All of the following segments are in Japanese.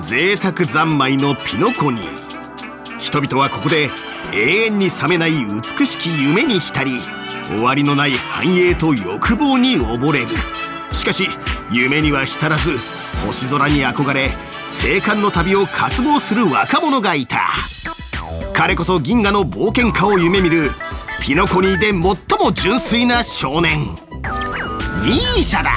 贅沢三昧のピノコニー。人々はここで永遠に覚めない美しき夢に浸り、終わりのない繁栄と欲望に溺れる。しかし夢には浸らず、星空に憧れ青函の旅を渇望する若者がいた。彼こそ銀河の冒険家を夢見るピノコニーで最も純粋な少年、ミーシャだ。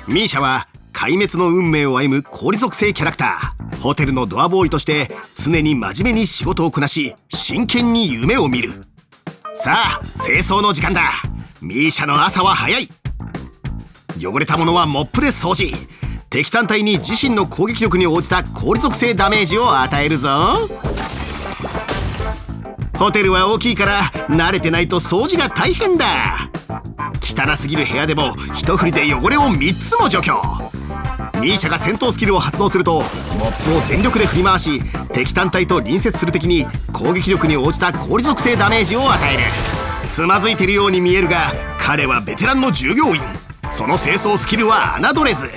ミーシャは壊滅の運命を歩む氷属性キャラクター。ホテルのドアボーイとして常に真面目に仕事をこなし、真剣に夢を見る。さあ清掃の時間だ。ミーシャの朝は早い。汚れたものはモップで掃除。敵単体に自身の攻撃力に応じた氷属性ダメージを与えるぞ。ホテルは大きいから慣れてないと掃除が大変だ。汚すぎる部屋でも一振りで汚れを3つも除去。ミーシャが戦闘スキルを発動するとモップを全力で振り回し、敵単体と隣接する敵に攻撃力に応じた氷属性ダメージを与える。つまずいてるように見えるが、彼はベテランの従業員。その清掃スキルは侮れず。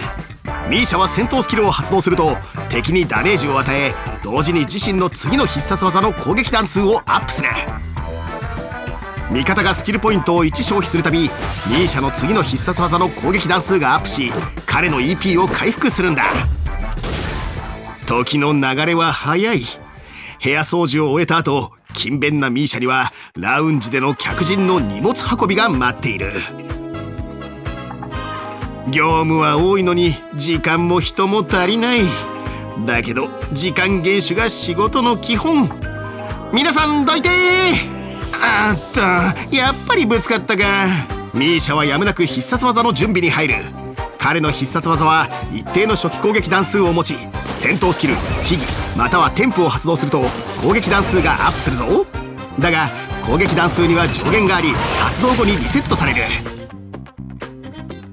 ミーシャは戦闘スキルを発動すると敵にダメージを与え、同時に自身の次の必殺技の攻撃弾数をアップする。味方がスキルポイントを1消費するたび、ミーシャの次の必殺技の攻撃弾数がアップし、彼の EP を回復するんだ。時の流れは早い。部屋掃除を終えた後、勤勉なミーシャにはラウンジでの客人の荷物運びが待っている。業務は多いのに時間も人も足りない。だけど時間厳守が仕事の基本。皆さんどいてー。あっと、やっぱりぶつかったか。ミーシャはやむなく必殺技の準備に入る。彼の必殺技は一定の初期攻撃弾数を持ち、戦闘スキル、秘技またはテンプを発動すると攻撃弾数がアップするぞ。だが攻撃弾数には上限があり、発動後にリセットされる。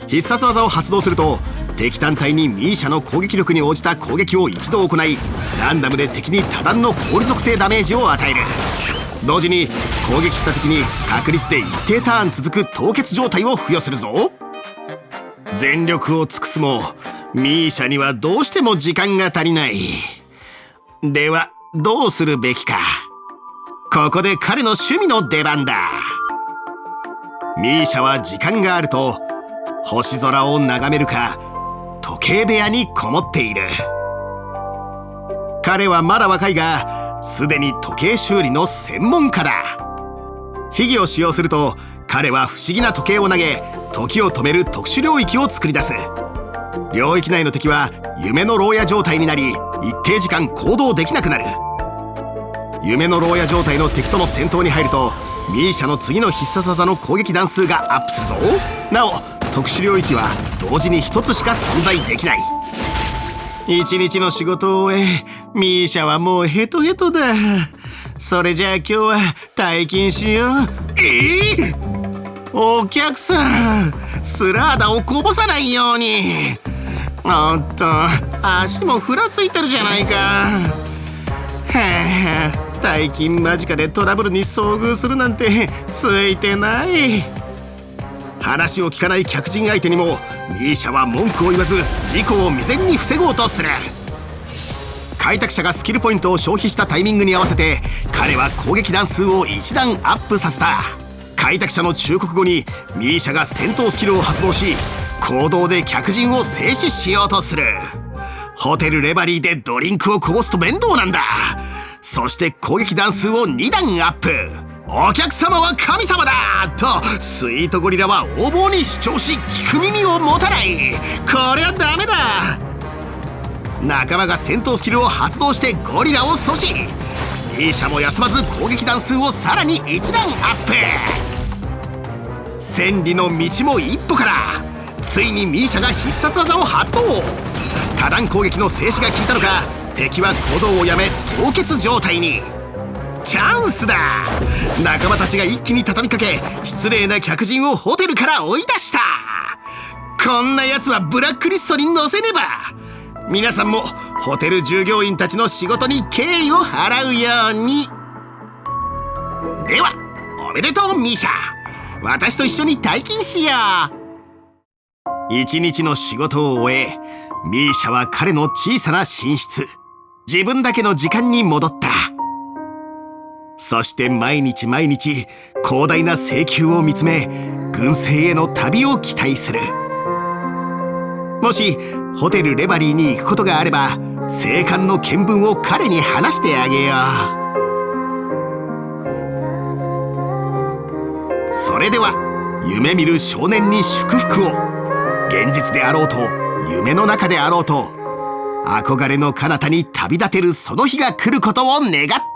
必殺技を発動すると敵単体にミーシャの攻撃力に応じた攻撃を一度行い、ランダムで敵に多段の氷属性ダメージを与える。同時に攻撃した敵に確率で一定ターン続く凍結状態を付与するぞ。全力を尽くすもミーシャにはどうしても時間が足りない。ではどうするべきか。ここで彼の趣味の出番だ。ミーシャは時間があると星空を眺めるか時計部屋にこもっている。彼はまだ若いがすでに時計修理の専門家だ。秘技を使用すると彼は不思議な時計を投げ、時を止める特殊領域を作り出す。領域内の敵は夢の牢屋状態になり、一定時間行動できなくなる。夢の牢屋状態の敵との戦闘に入るとミーシャの次の必殺技の攻撃弾数がアップするぞ。なお特殊領域は同時に1つしか存在できない。一日の仕事を終え、ミーシャはもうヘトヘトだ。それじゃあ今日は退勤しよう。お客さん、スラーダをこぼさないように。おっと、足もふらついてるじゃないか。はあ、退勤間近でトラブルに遭遇するなんてついてない。話を聞かない客人相手にもミーシャは文句を言わず事故を未然に防ごうとする。開拓者がスキルポイントを消費したタイミングに合わせて彼は攻撃弾数を1段アップさせた。開拓者の忠告後にミーシャが戦闘スキルを発動し、行動で客人を制止しようとする。ホテルレバリーでドリンクをこぼすと面倒なんだ。そして攻撃弾数を2段アップ。お客様は神様だとスイートゴリラは横暴に主張し、聞く耳を持たない。こりゃダメだ。仲間が戦闘スキルを発動してゴリラを阻止。ミーシャも休まず攻撃弾数をさらに1段アップ。千里の道も一歩から、ついにミーシャが必殺技を発動。多段攻撃の静止が効いたのか、敵は行動をやめ凍結状態に。チャンスだ。仲間たちが一気に畳みかけ、失礼な客人をホテルから追い出した。こんなやつはブラックリストに載せねば。皆さんもホテル従業員たちの仕事に敬意を払うように。ではおめでとうミーシャ、私と一緒に退勤しよう。一日の仕事を終え、ミーシャは彼の小さな寝室、自分だけの時間に戻った。そして毎日毎日広大な星球を見つめ、群星への旅を期待する。もしホテルレバリーに行くことがあれば、星間の見聞を彼に話してあげよう。それでは夢見る少年に祝福を。現実であろうと夢の中であろうと、憧れの彼方に旅立てるその日が来ることを願って。